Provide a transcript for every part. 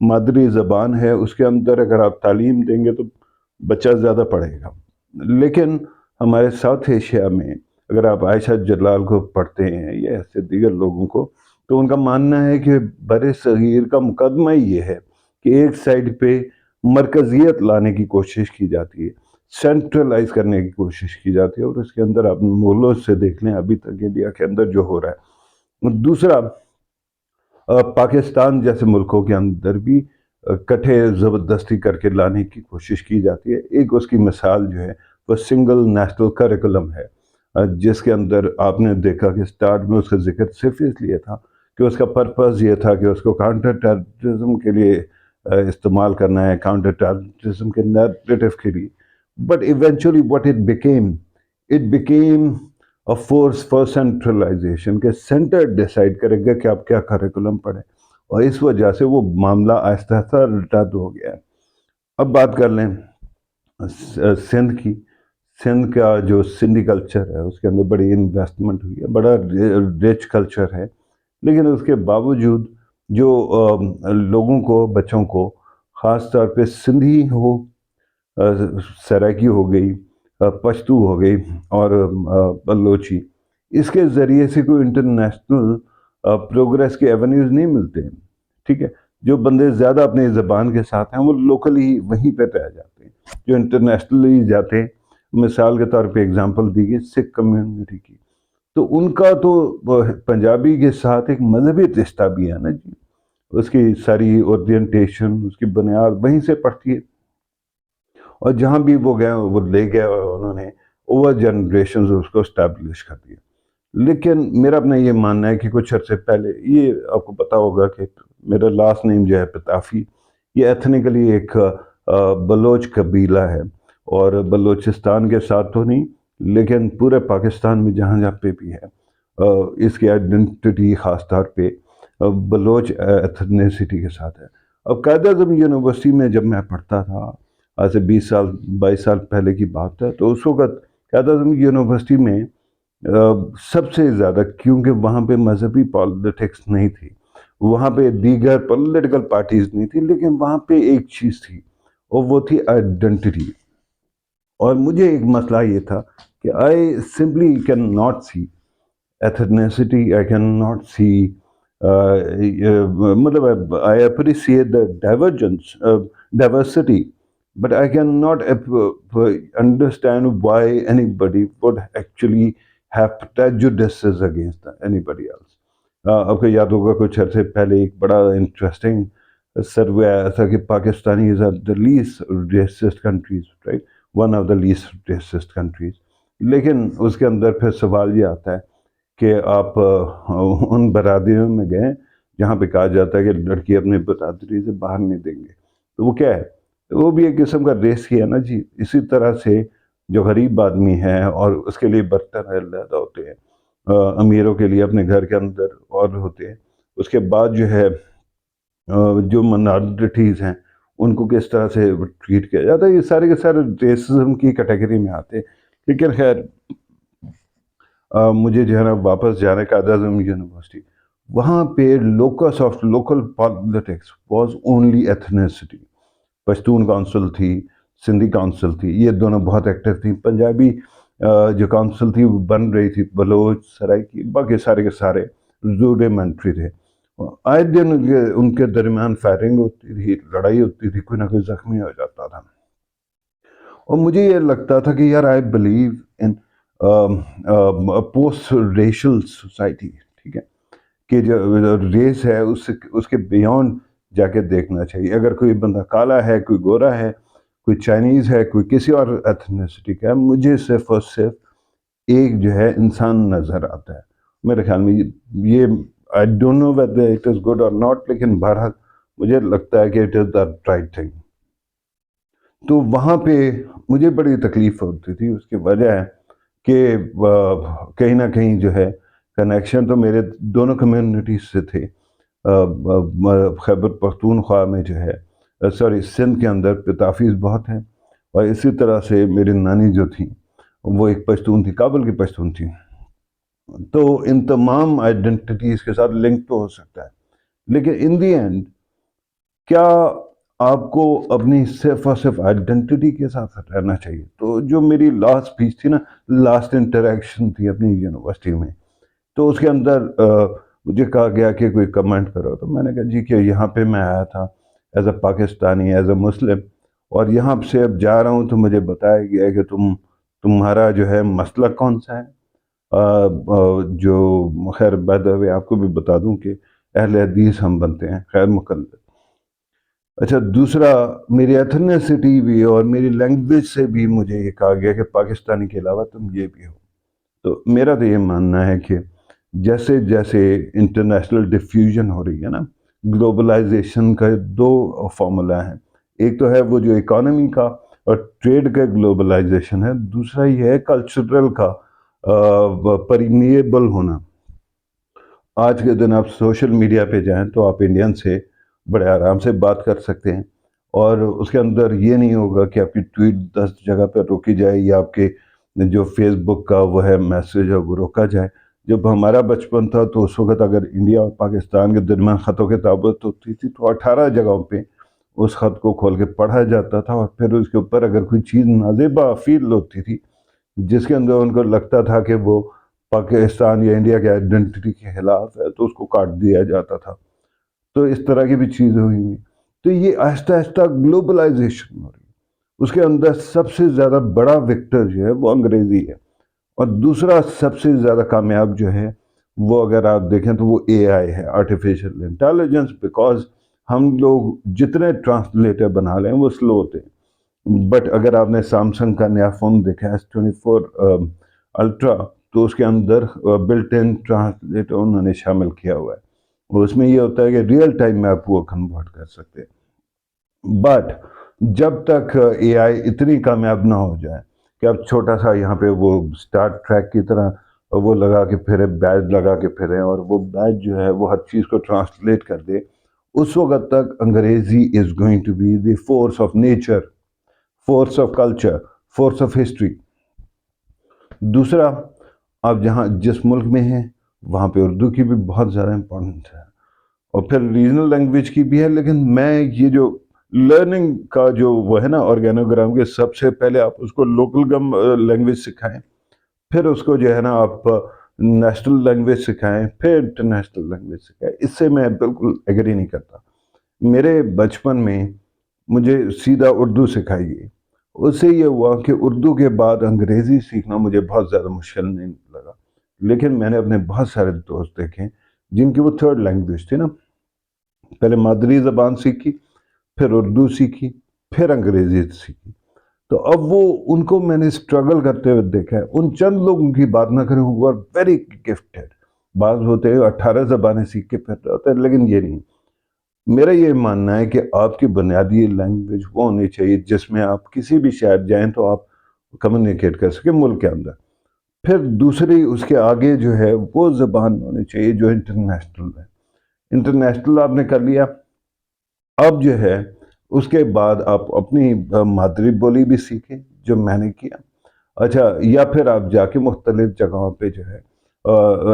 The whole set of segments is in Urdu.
مادری زبان ہے اس کے اندر اگر آپ تعلیم دیں گے تو بچہ زیادہ پڑھے گا. لیکن ہمارے ساؤتھ ایشیا میں اگر آپ عائشہ جلال کو پڑھتے ہیں یا ایسے دیگر لوگوں کو، تو ان کا ماننا ہے کہ بر صغیر کا مقدمہ یہ ہے کہ ایک سائڈ پہ مرکزیت لانے کی کوشش کی جاتی ہے، سینٹرلائز کرنے کی کوشش کی جاتی ہے، اور اس کے اندر آپ مغلوں سے دیکھ لیں ابھی تک انڈیا کے اندر جو ہو رہا ہے. دوسرا، پاکستان جیسے ملکوں کے اندر بھی کٹھے زبردستی کر کے لانے کی کوشش کی جاتی ہے. ایک اس کی مثال جو ہے وہ سنگل نیشنل کریکولم ہے، جس کے اندر آپ نے دیکھا کہ سٹارٹ میں اس کا ذکر صرف اس لیے تھا کہ اس کا پرپز یہ تھا کہ اس کو کاؤنٹر ٹیررزم کے لیے استعمال کرنا ہے، کاؤنٹر ٹیررزم کے نیریٹو کے لیے. But eventually what it became a force for centralization کہ سینٹر ڈیسائیڈ کرے گا کہ آپ کیا کریکولم پڑھیں، اور اس وجہ سے وہ معاملہ آہستہ آہستہ رد ہو گیا ہے. اب بات کر لیں سندھ کی. سندھ کا جو سندھی کلچر ہے اس کے اندر بڑی انویسٹمنٹ ہوئی ہے، بڑا رچ کلچر ہے، لیکن اس کے باوجود جو لوگوں کو، بچوں کو، خاص طور پہ سندھی ہو، سرائکی ہو گئی، پشتو ہو گئی اور بلوچی، اس کے ذریعے سے کوئی انٹرنیشنل پروگریس کے ایونیوز نہیں ملتے ہیں. ٹھیک ہے، جو بندے زیادہ اپنی زبان کے ساتھ ہیں وہ لوکلی وہیں پہ رہ جاتے ہیں. جو انٹرنیشنلی جاتے ہیں، مثال کے طور پہ اگزامپل دی گئی سکھ کمیونٹی کی، تو ان کا تو پنجابی کے ساتھ ایک مذہبی رشتہ بھی ہے نا جی. اس کی ساری اورینٹیشن، اس کی بنیاد وہیں سے پڑتی ہے، اور جہاں بھی وہ گئے وہ لے گئے اور انہوں نے اوور جنریشنز اس کو اسٹیبلش کر دیا. لیکن میرا اپنا یہ ماننا ہے کہ کچھ عرصے پہلے، یہ آپ کو پتا ہوگا کہ میرا لاسٹ نیم جو ہے پتافی، یہ ایتھنیکلی ایک بلوچ قبیلہ ہے، اور بلوچستان کے ساتھ تو نہیں لیکن پورے پاکستان میں جہاں جہاں پہ بھی ہے اس کی آئیڈینٹی خاص طور پہ بلوچ ایتھنیسٹی کے ساتھ ہے. اب قائد اعظم یونیورسٹی میں جب میں پڑھتا تھا، آج سے 22 سال پہلے کی بات ہے، تو اس وقت قائد اعظم یونیورسٹی میں سب سے زیادہ، کیونکہ وہاں پہ مذہبی پالیٹکس نہیں تھی، وہاں پہ دیگر پولیٹیکل پارٹیز نہیں تھی، لیکن وہاں پہ ایک چیز تھی اور وہ تھی آئیڈینٹی. اور مجھے ایک مسئلہ یہ تھا کہ I simply can not see ethnicity, I cannot see مطلب I appreciate the divergence, diversity, but I cannot understand why anybody would actually have prejudices against anybody else. آپ کو یاد ہوگا کچھ عرصے پہلے ایک بڑا انٹرسٹنگ سروے آیا تھا کہ Pakistani is the least racist countries, right? One of the least racist countries. لیکن اس کے اندر پھر سوال یہ آتا ہے کہ آپ ان برادریوں میں گئے جہاں پہ کہا جاتا ہے کہ لڑکی اپنے برادری سے باہر نہیں دیں گے، تو وہ کیا ہے؟ وہ بھی ایک قسم کا ریس ہی ہے نا جی. اسی طرح سے جو غریب آدمی ہے اور اس کے لیے برتن علیحدہ ہوتے ہیں، امیروں کے لیے اپنے گھر کے اندر اور ہوتے ہیں، اس کے بعد جو ہے جو منارٹیز ہیں ان کو کس طرح سے ٹریٹ کیا جاتا ہے، یہ سارے کے سارے ریسزم کی کیٹیگری میں آتے ہیں. لیکن خیر مجھے جو ہے نا واپس جانے کا قائد اعظم یونیورسٹی، وہاں پہ locus of local politics was only ethnicity. Pashtun council تھی، سندھی کونسل تھی، یہ دونوں بہت ایکٹیو تھیں. پنجابی جو کونسل تھی وہ بن رہی تھی، بلوچ، سرائکی، باقی سارے کے سارے روڈیمنٹری تھے. آئے دن ان کے درمیان فائرنگ ہوتی تھی، لڑائی ہوتی تھی، کوئی نہ کوئی زخمی ہو جاتا تھا. اور مجھے یہ لگتا تھا کہ یار I believe in post racial society. ٹھیک ہے، کہ جو ریس ہے اس کے بیونڈ جا کے دیکھنا چاہیے. اگر کوئی بندہ کالا ہے، کوئی گورا ہے، کوئی چائنیز ہے، کوئی کسی اور ایتھنیسٹی کا ہے، مجھے صرف اور صرف ایک جو ہے انسان نظر آتا ہے. میرے خیال میں یہ I don't know whether it is good or not، لیکن بہرحال مجھے لگتا ہے کہ it is the right thing. تو وہاں پہ مجھے بڑی تکلیف ہوتی تھی. اس کی وجہ ہے کہ کہیں نہ کہیں جو ہے کنیکشن تو میرے دونوں کمیونٹیز سے تھے. خیبر پختونخوا میں جو ہے سندھ کے اندر پتافیز بہت ہیں، اور اسی طرح سے میری نانی جو تھیں وہ ایک پشتون تھی، کابل کی پشتون تھی. تو ان تمام آئیڈینٹیٹیز کے ساتھ لنک تو ہو سکتا ہے، لیکن ان دی اینڈ کیا آپ کو اپنی صرف اور صرف آئیڈینٹی کے ساتھ رہنا چاہیے؟ تو جو میری لاسٹ اسپیچ تھی نا، لاسٹ انٹریکشن تھی اپنی یونیورسٹی میں، تو اس کے اندر مجھے کہا گیا کہ کوئی کمنٹ کرو، تو میں نے کہا جی کہ یہاں پہ میں آیا تھا as a Pakistani, as a Muslim, اور یہاں سے اب جا رہا ہوں تو مجھے بتایا گیا کہ تمہارا جو ہے مسلک کون سا ہے۔ جو خیر بائی دا وے آپ کو بھی بتا دوں کہ اہل حدیث ہم بنتے ہیں، خیر مقلد۔ اچھا، دوسرا میری ایتھنیسٹی بھی اور میری لینگویج سے بھی مجھے یہ کہا گیا کہ پاکستانی کے علاوہ تم یہ بھی ہو۔ تو میرا تو یہ ماننا ہے کہ جیسے جیسے انٹرنیشنل ڈیفیوژن ہو رہی ہے نا، گلوبلائزیشن کا دو فارمولا ہیں، ایک تو ہے وہ جو اکانومی کا اور ٹریڈ کا گلوبلائزیشن ہے، دوسرا یہ ہے کلچرل کا پرمیبل ہونا۔ آج کے دن آپ سوشل میڈیا پہ جائیں تو آپ انڈین سے بڑے آرام سے بات کر سکتے ہیں، اور اس کے اندر یہ نہیں ہوگا کہ آپ کی ٹویٹ 10 جگہ پہ روکی جائے، یا آپ کے جو فیس بک کا وہ ہے میسیج ہے وہ روکا جائے۔ جب ہمارا بچپن تھا تو اس وقت اگر انڈیا اور پاکستان کے درمیان خطوں کی تابت ہوتی تھی تو 18 جگہوں پہ اس خط کو کھول کے پڑھا جاتا تھا، اور پھر اس کے اوپر اگر کوئی چیز نازیبا فیل ہوتی تھی جس کے اندر ان کو لگتا تھا کہ وہ پاکستان یا انڈیا کے آئیڈینٹی کے خلاف ہے تو اس کو کاٹ دیا جاتا تھا۔ تو اس طرح کی بھی چیزیں ہوئی ہیں۔ تو یہ آہستہ آہستہ گلوبلائزیشن ہو رہی ہے، اس کے اندر سب سے زیادہ بڑا وکٹر جو ہے وہ انگریزی ہے، اور دوسرا سب سے زیادہ کامیاب جو ہے وہ اگر آپ دیکھیں تو وہ اے آئی ہے، آرٹیفیشل انٹیلیجنس، بیکاز ہم لوگ جتنے ٹرانسلیٹر بنا لیں وہ سلو ہوتے ہیں، بٹ اگر آپ نے سامسنگ کا نیا فون دیکھا ہے S24 الٹرا، تو اس کے اندر بلٹ ان ٹرانسلیٹر انہوں نے شامل کیا ہوا ہے، اور اس میں یہ ہوتا ہے کہ ریئل ٹائم میں آپ وہ کنورٹ کر سکتے ہیں۔ بٹ جب تک اے آئی اتنی کامیاب نہ ہو جائے کہ اب چھوٹا سا یہاں پہ وہ سٹار ٹریک کی طرح وہ لگا کے پھرے، بیج لگا کے پھرے، اور وہ بیج جو ہے وہ ہر چیز کو ٹرانسلیٹ کر دے، اس وقت تک Angrezi is going to be the force of nature, force of culture, force of history. دوسرا، آپ جس ملک میں ہیں وہاں پہ اردو کی بھی بہت زیادہ امپورٹنٹ ہے، اور پھر ریجنل لینگویج کی بھی ہے، لیکن میں یہ جو لرننگ کا جو وہ ہے نا آرگینوگرام کے، سب سے پہلے آپ اس کو لوکل لینگویج سکھائیں، پھر اس کو جو ہے نا آپ نیشنل لینگویج سکھائیں، پھر انٹرنیشنل لینگویج سکھائیں۔ اس سے میں بالکل ایگری نہیں کرتا۔ میرے بچپن میں مجھے سیدھا اردو سکھائی گئی، اس سے یہ ہوا کہ اردو کے بعد انگریزی سیکھنا مجھے بہت زیادہ مشکل نہیں لگا، لیکن میں نے اپنے بہت سارے دوست دیکھے جن کی وہ تھرڈ لینگویج تھی نا، پہلے مادری زبان سیکھی، پھر اردو سیکھی، پھر انگریزی سیکھی، تو اب وہ ان کو میں نے اسٹرگل کرتے ہوئے دیکھا ہے۔ ان چند لوگوں کی بات نہ کریں، وہ ویری گفٹیڈ، بعض ہوتے ہیں 18 زبانیں سیکھ کے پھر رہے ہوتے ہیں، لیکن یہ نہیں۔ میرا یہ ماننا ہے کہ آپ کی بنیادی لینگویج وہ ہونی چاہیے جس میں آپ کسی بھی شہر جائیں تو آپ کمیونیکیٹ کر سکیں ملک کے اندر، پھر دوسری اس کے آگے جو ہے وہ زبان ہونی چاہیے جو انٹرنیشنل ہے۔ انٹرنیشنل آپ نے کر لیا، اب جو ہے اس کے بعد آپ اپنی مادری بولی بھی سیکھیں، جو میں نے کیا۔ اچھا، یا پھر آپ جا کے مختلف جگہوں پہ جو ہے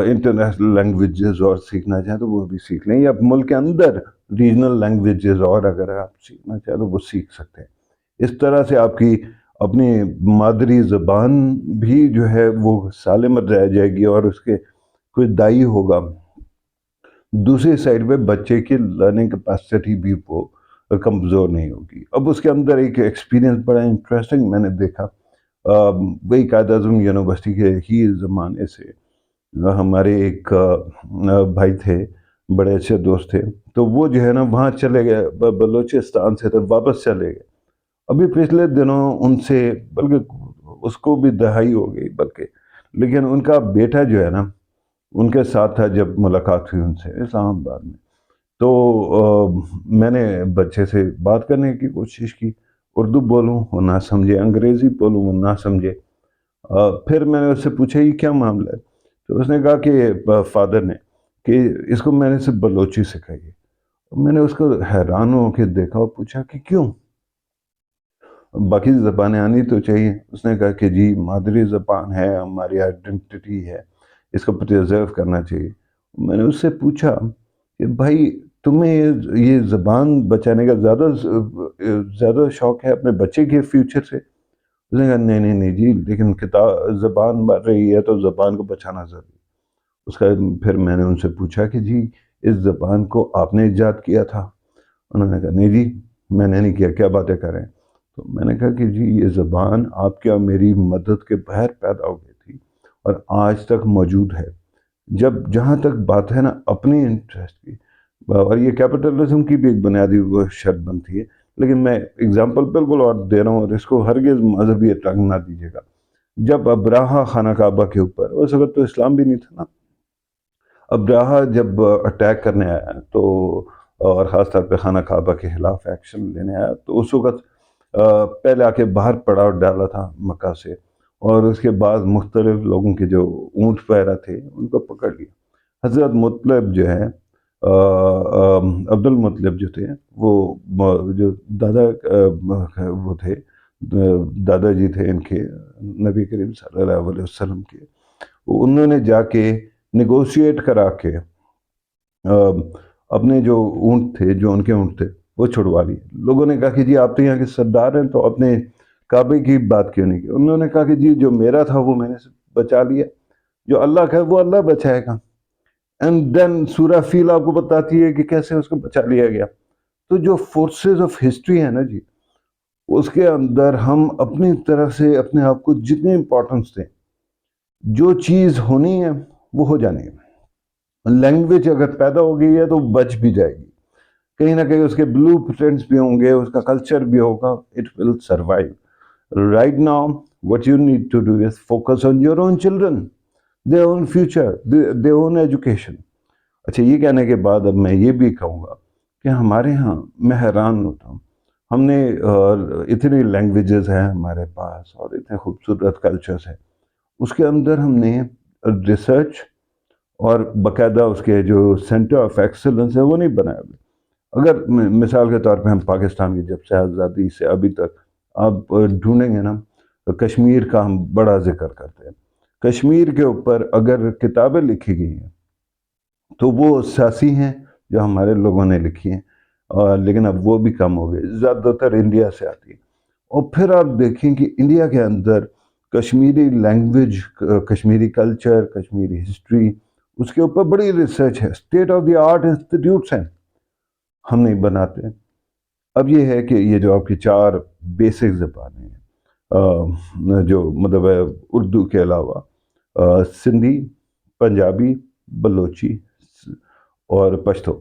انٹرنیشنل لینگویجز اور سیکھنا چاہیں تو وہ بھی سیکھ لیں، یا ملک کے اندر ریجنل لینگویجز اور اگر آپ سیکھنا چاہیں تو وہ سیکھ سکتے ہیں۔ اس طرح سے آپ کی اپنی مادری زبان بھی جو ہے وہ سالمت رہ جائے گی، اور اس کے کوئی دائی ہوگا۔ دوسری سائڈ پہ بچے کی لرننگ کیپیسٹی بھی وہ کمزور نہیں ہوگی۔ اب اس کے اندر ایک ایکسپیرینس بڑا انٹرسٹنگ میں نے دیکھا، وہی قائد اعظم یونیورسٹی کے ہی زمانے سے ہمارے ایک بھائی تھے، بڑے اچھے دوست تھے، تو وہ جو ہے نا وہاں چلے گئے، بلوچستان سے تو واپس چلے گئے۔ ابھی پچھلے دنوں ان سے، بلکہ اس کو بھی دہائی ہو گئی بلکہ، لیکن ان کا بیٹا جو ہے نا ان کے ساتھ تھا جب ملاقات ہوئی ان سے اسلام آباد میں، تو میں نے بچے سے بات کرنے کی کوشش کی، اردو بولوں وہ نہ سمجھے، انگریزی بولوں وہ نہ سمجھے۔ پھر میں نے اس سے پوچھا یہ کیا معاملہ ہے، تو اس نے کہا کہ فادر نے کہ اس کو میں نے صرف بلوچی سکھائی ہے۔ میں نے اس کو حیران ہو کے دیکھا اور پوچھا کہ کیوں، باقی زبانیں آنی تو چاہیے۔ اس نے کہا کہ جی مادری زبان ہے، ہماری آئیڈینٹی ہے، اس کو پریزرو کرنا چاہیے۔ میں نے اس سے پوچھا کہ بھائی تمہیں یہ زبان بچانے کا زیادہ شوق ہے اپنے بچے کے فیوچر سے؟ اس نے کہا نہیں نہیں نہیں جی، لیکن زبان مر رہی ہے تو زبان کو بچانا ضروری ہے۔ اس کا پھر میں نے ان سے پوچھا کہ جی اس زبان کو آپ نے ایجاد کیا تھا؟ انہوں نے کہا نہیں جی میں نے نہیں کیا، کیا باتیں کر رہے ہیں؟ تو میں نے کہا کہ جی یہ زبان آپ کے اور میری مدد کے بغیر پیدا ہو گئی تھی اور آج تک موجود ہے۔ جہاں تک بات ہے نا اپنی انٹرسٹ کی، اور یہ کیپٹلزم کی بھی ایک بنیادی وہ شرط بنتی ہے، لیکن میں اگزامپل بالکل اور دے رہا ہوں اور اس کو ہرگز مذہبی رنگ نہ دیجیے گا۔ جب ابراہہ خانہ کعبہ کے اوپر، اس وقت تو اسلام بھی نہیں تھا نا، ابراہہ جب اٹیک کرنے آیا تو، اور خاص طور پہ خانہ کعبہ کے خلاف ایکشن لینے آیا، تو اس وقت پہلے آ کے باہر پڑاؤ ڈالا تھا مکہ سے، اور اس کے بعد مختلف لوگوں کے جو اونٹ پیرا تھے ان کو پکڑ لیا۔ حضرت مطلب جو ہے عبد المطلب جو تھے، وہ جو وہ تھے، دادا جی تھے ان کے، نبی کریم صلی اللہ علیہ وسلم کے، انہوں نے جا کے نیگوشیٹ کرا کے اپنے جو اونٹ تھے، جو ان کے اونٹ تھے، وہ چھڑوا لیے۔ لوگوں نے کہا کہ جی آپ تو یہاں کے سردار ہیں تو اپنے کعبے کی بات کیوں نہیں کی؟ انہوں نے کہا کہ جی جو میرا تھا وہ میں نے بچا لیا، جو اللہ کا ہے وہ اللہ بچائے گا۔ اینڈ دین سورہ فیل آپ کو بتاتی ہے کہ کیسے اس کو بچا لیا گیا۔ تو جو فورسز آف ہسٹری ہے نا جی، اس کے اندر ہم اپنی طرف سے اپنے آپ کو جتنی امپورٹنس دیں، جو چیز ہونی ہے وہ ہو جانی ہے۔ لینگویج اگر پیدا ہو گئی ہے تو بچ بھی جائے گی، کہیں نہ کہیں اس کے بلو پرنٹس بھی ہوں گے، اس کا کلچر بھی ہوگا، it will survive. Right now what you need to do is focus on your own children, their own future, their own education۔ اچھا یہ کہنے کے بعد اب میں یہ بھی کہوں گا کہ ہمارے ہاں میں حیران ہوتا ہوں، ہم نے اتنی لینگویجز ہیں ہمارے پاس اور اتنے خوبصورت کلچرز ہیں، اس کے اندر ہم نے ریسرچ اور باقاعدہ اس کے جو سینٹر آف ایکسلنس ہے وہ نہیں بنایا ہوئے۔ اگر مثال کے طور پہ ہم پاکستان کی جب سے آزادی سے ابھی تک آپ ڈھونڈیں گے نا، کشمیر کا ہم بڑا ذکر کرتے ہیں۔ کشمیر کے اوپر اگر کتابیں لکھی گئی ہیں تو وہ سیاسی ہیں جو ہمارے لوگوں نے لکھی ہیں، لیکن اب وہ بھی کم ہو گئے، زیادہ تر انڈیا سے آتی ہے۔ اور پھر آپ دیکھیں کہ انڈیا کے اندر Kashmiri language, Kashmiri culture, Kashmiri history, اس کے اوپر بڑی ریسرچ ہے، state of the art institutes ہیں، ہم نہیں بناتے۔ اب یہ ہے کہ یہ جو آپ کی 4 بیسک زبانیں ہیں، جو مطلب ہے اردو کے علاوہ سندھی، پنجابی، بلوچی اور پشتو،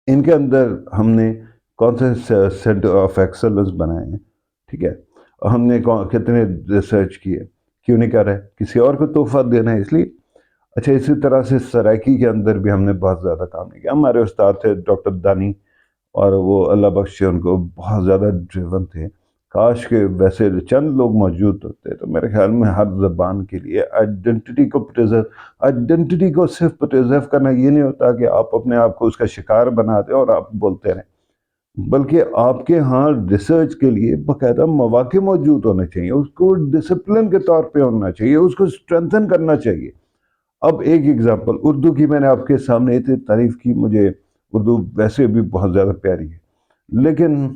ان کے اندر ہم نے کون سے سینٹر آف ایکسلنس بنائے ہیں، ٹھیک ہے؟ ہم نے کتنے ریسرچ کیے، کیوں نہیں کر رہے؟ کسی اور کو تحفہ دینا ہے اس لیے۔ اچھا اسی طرح سے سرائکی کے اندر بھی ہم نے بہت زیادہ کام نہیں کیا۔ ہمارے استاد تھے ڈاکٹر دانی، اور وہ اللہ بخشے ان کو، بہت زیادہ ڈریون تھے۔ کاش کہ ویسے چند لوگ موجود ہوتے تو میرے خیال میں ہر زبان کے لیے آئیڈینٹی کو صرف پریزرو کرنا یہ نہیں ہوتا کہ آپ اپنے آپ کو اس کا شکار بنا دیں اور آپ بولتے رہیں، بلکہ آپ کے ہاں ریسرچ کے لیے باقاعدہ مواقع موجود ہونے چاہیے، اس کو ڈسپلن کے طور پہ ہونا چاہیے، اس کو اسٹرینتھن کرنا چاہیے۔ اب ایک ایگزامپل اردو کی میں نے آپ کے سامنے اتنی تعریف کی، مجھے اردو ویسے بھی بہت زیادہ پیاری ہے، لیکن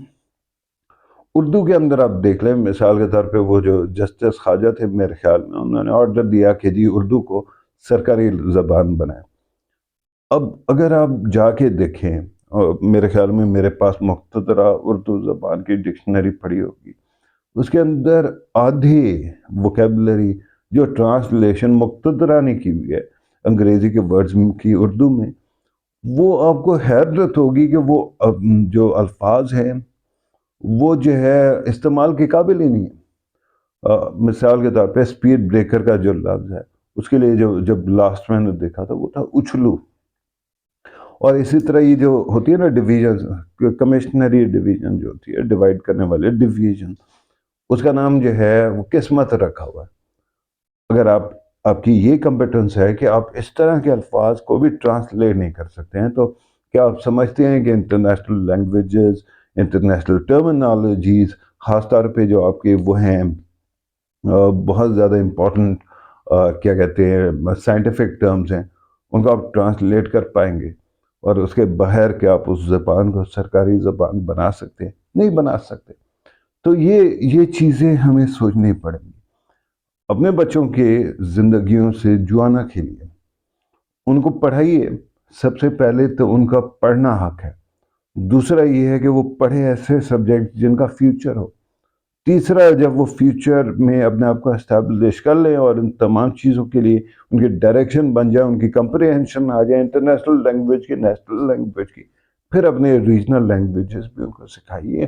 اردو کے اندر آپ دیکھ لیں، مثال کے طور پہ وہ جو جسٹس خواجہ تھے میرے خیال میں، انہوں نے آرڈر دیا کہ جی اردو کو سرکاری زبان بنائیں۔ اب اگر آپ جا کے دیکھیں، میرے خیال میں میرے پاس مقتدرہ اردو زبان کی ڈکشنری پڑھی ہوگی، اس کے اندر آدھی ووکیبلری جو ٹرانسلیشن مقتدرہ نے کی ہوئی ہے انگریزی کے ورڈز کی اردو میں، وہ آپ کو حیرت ہوگی کہ وہ جو الفاظ ہیں وہ جو ہے استعمال کے قابل ہی نہیں ہے۔ مثال کے طور پہ اسپیڈ بریکر کا جو لفظ ہے، اس کے لیے جب لاسٹ میں نے دیکھا تھا وہ تھا اچھلو۔ اور اسی طرح یہ جو ہوتی ہے نا ڈویژن، کمشنری ڈویژن جو ہوتی ہے، ڈیوائیڈ کرنے والے ڈویژن، اس کا نام جو ہے وہ قسمت رکھا ہوا ہے۔ اگر آپ کی یہ کمپیٹنس ہے کہ آپ اس طرح کے الفاظ کو بھی ٹرانسلیٹ نہیں کر سکتے ہیں، تو کیا آپ سمجھتے ہیں کہ انٹرنیشنل لینگویجز، انٹرنیشنل ٹرمینالوجیز، خاص طور پہ جو آپ کے وہ ہیں بہت زیادہ امپورٹنٹ کیا کہتے ہیں سائنٹیفک ٹرمز ہیں، ان کو آپ ٹرانسلیٹ کر پائیں گے؟ اور اس کے بغیر کہ آپ اس زبان کو سرکاری زبان بنا سکتے ہیں؟ نہیں بنا سکتے. تو یہ چیزیں ہمیں سوچنی پڑیں گی. اپنے بچوں کے زندگیوں سے جوا نہ کھیلیے، ان کو پڑھائیے. سب سے پہلے تو ان کا پڑھنا حق ہے. دوسرا یہ ہے کہ وہ پڑھے ایسے سبجیکٹ جن کا فیوچر ہو. تیسرا، جب وہ فیوچر میں اپنے آپ کو اسٹیبلش کر لیں اور ان تمام چیزوں کے لیے ان کی ڈائریکشن بن جائے، ان کی کمپریہنشن آ جائے انٹرنیشنل لینگویج کی، نیشنل لینگویج کی، پھر اپنے ریجنل لینگویجز بھی ان کو سکھائیے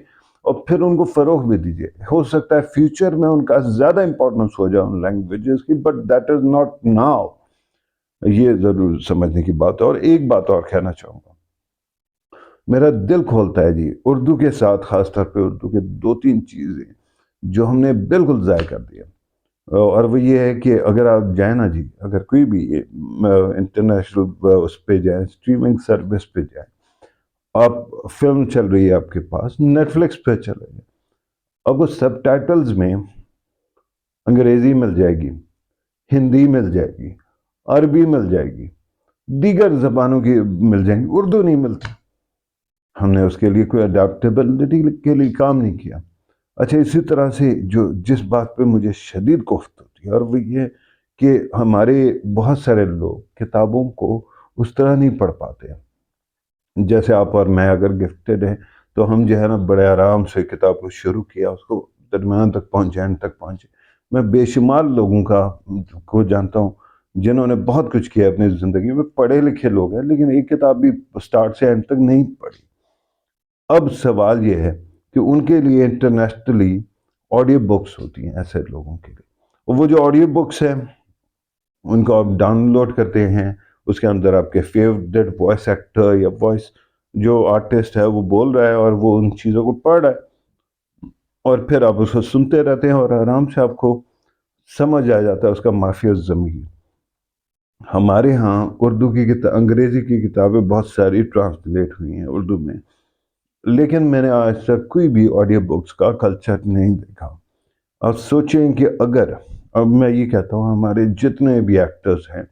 اور پھر ان کو فروغ بھی دیجیے. ہو سکتا ہے فیوچر میں ان کا زیادہ امپورٹنس ہو جائے ان لینگویجز کی، but that is not now. یہ ضرور سمجھنے کی بات ہے. اور ایک بات اور کہنا چاہوں گا، میرا دل کھولتا ہے جی اردو کے ساتھ، خاص طور پہ اردو کے 2-3 چیزیں جو ہم نے بالکل ضائع کر دیا. اور وہ یہ ہے کہ اگر آپ جائیں نا جی، اگر کوئی بھی انٹرنیشنل اس پہ جائیں، اسٹریمنگ سروس پہ جائیں، آپ فلم چل رہی ہے آپ کے پاس، نیٹ فلکس پہ چل رہی ہے، اب وہ سب ٹائٹلز میں انگریزی مل جائے گی، ہندی مل جائے گی، عربی مل جائے گی، دیگر زبانوں کی مل جائیں گی، اردو نہیں ملتی. ہم نے اس کے لیے کوئی اڈیپٹیبلٹی کے لیے کام نہیں کیا. اچھا، اسی طرح سے جس بات پہ مجھے شدید کوفت ہوتی ہے، اور وہ یہ کہ ہمارے بہت سارے لوگ کتابوں کو اس طرح نہیں پڑھ پاتے. جیسے آپ اور میں اگر گفٹڈ ہیں تو ہم جو ہے نا بڑے آرام سے کتاب کو شروع کیا، اس کو درمیان تک پہنچے، اینڈ تک پہنچے. میں بے شمار لوگوں کو جانتا ہوں جنہوں نے بہت کچھ کیا اپنی زندگی میں، پڑھے لکھے لوگ ہیں، لیکن ایک کتاب بھی سٹارٹ سے اینڈ تک نہیں پڑھی. اب سوال یہ ہے کہ ان کے لیے انٹرنیشنلی آڈیو بکس ہوتی ہیں ایسے لوگوں کے لیے. وہ جو آڈیو بکس ہیں ان کو آپ ڈاؤن لوڈ کرتے ہیں، اس کے اندر آپ کے فیوریٹ وائس ایکٹر یا وائس جو آرٹسٹ ہے وہ بول رہا ہے اور وہ ان چیزوں کو پڑھ رہا ہے، اور پھر آپ اس کو سنتے رہتے ہیں اور آرام سے آپ کو سمجھ آ جاتا ہے اس کا مافیا ضمیر. ہمارے ہاں اردو کی انگریزی کی کتابیں بہت ساری ٹرانسلیٹ ہوئی ہیں اردو میں، لیکن میں نے آج تک کوئی بھی آڈیو بکس کا کلچر نہیں دیکھا. اب سوچیں کہ اگر، اب میں یہ کہتا ہوں، ہمارے جتنے بھی ایکٹرز ہیں،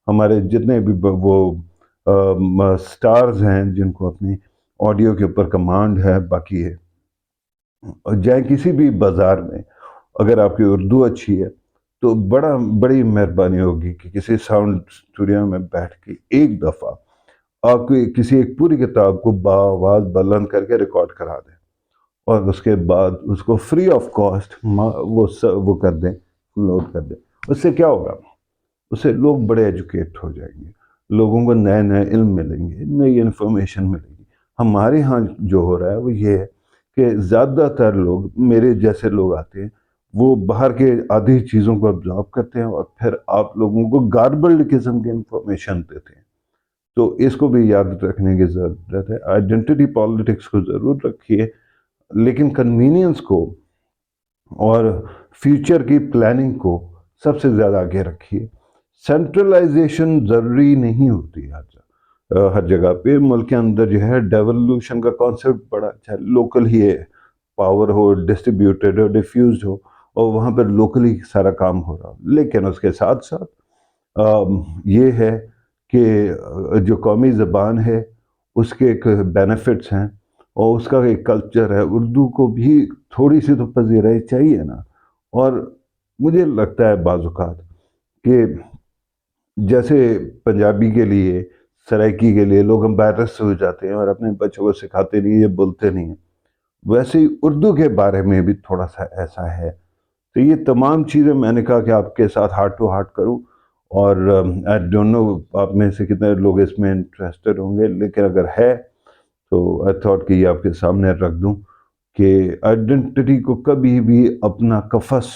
ہمارے جتنے بھی وہ سٹارز ہیں جن کو اپنی آڈیو کے اوپر کمانڈ ہے، باقی ہے، جائیں کسی بھی بازار میں، اگر آپ کی اردو اچھی ہے تو بڑی مہربانی ہوگی کہ کسی ساؤنڈ اسٹوڈیو میں بیٹھ کے ایک دفعہ آپ کو کسی ایک پوری کتاب کو بآواز بلند کر کے ریکارڈ کرا دیں، اور اس کے بعد اس کو فری آف کاسٹ وہ کر دیں، لوڈ کر دیں. اس سے کیا ہوگا؟ اس سے لوگ بڑے ایجوکیٹ ہو جائیں گے، لوگوں کو نئے نئے علم ملیں گے، نئی انفارمیشن ملے گی. ہمارے ہاں جو ہو رہا ہے وہ یہ ہے کہ زیادہ تر لوگ، میرے جیسے لوگ آتے ہیں، وہ باہر کے آدھی چیزوں کو ابزارو کرتے ہیں اور پھر آپ لوگوں کو گاربلڈ قسم کی انفارمیشن دیتے ہیں. تو اس کو بھی یاد رکھنے کی ضرورت ہے. آئیڈینٹی پالیٹکس کو ضرور رکھیے، لیکن کنوینئنس کو اور فیوچر کی پلاننگ کو سب سے زیادہ آگے رکھیے. سینٹرلائزیشن ضروری نہیں ہوتی ہر جگہ پہ. ملک کے اندر جو ہے ڈیولوشن کا کانسیپٹ بڑا اچھا ہے. لوکل ہی ہے، پاور ہو ڈسٹریبیوٹیڈ ہو، ڈیفیوزڈ ہو، اور وہاں پر لوکلی سارا کام ہو رہا. لیکن اس کے ساتھ ساتھ یہ ہے کہ جو قومی زبان ہے اس کے ایک بینیفٹس ہیں اور اس کا ایک کلچر ہے. اردو کو بھی تھوڑی سی تو پذیرائی چاہیے نا. اور مجھے لگتا ہے بعض اوقات کہ جیسے پنجابی کے لیے، سرائکی کے لیے لوگ امبیرس ہو جاتے ہیں اور اپنے بچوں کو سکھاتے نہیں، یہ بولتے نہیں ہیں، ویسے ہی اردو کے بارے میں بھی تھوڑا سا ایسا ہے. تو یہ تمام چیزیں میں نے کہا کہ آپ کے ساتھ ہارٹ ٹو ہارٹ کروں. اور آئی ڈونٹ نو آپ میں سے کتنے لوگ اس میں انٹرسٹڈ ہوں گے، لیکن اگر ہے تو آئی تھاٹ کہ یہ آپ کے سامنے رکھ دوں کہ آئیڈینٹی کو کبھی بھی اپنا قفس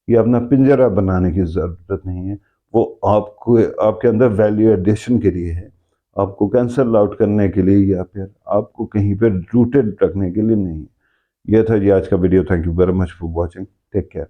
یا اپنا پنجرہ بنانے کی ضرورت نہیں ہے. وہ آپ کے اندر ویلیو ایڈیشن کے لیے ہے، آپ کو کینسل آؤٹ کرنے کے لیے یا پھر آپ کو کہیں پہ روٹڈ رکھنے کے لیے نہیں. یہ تھا جی آج کا video. Thank you very much for watching. Take care.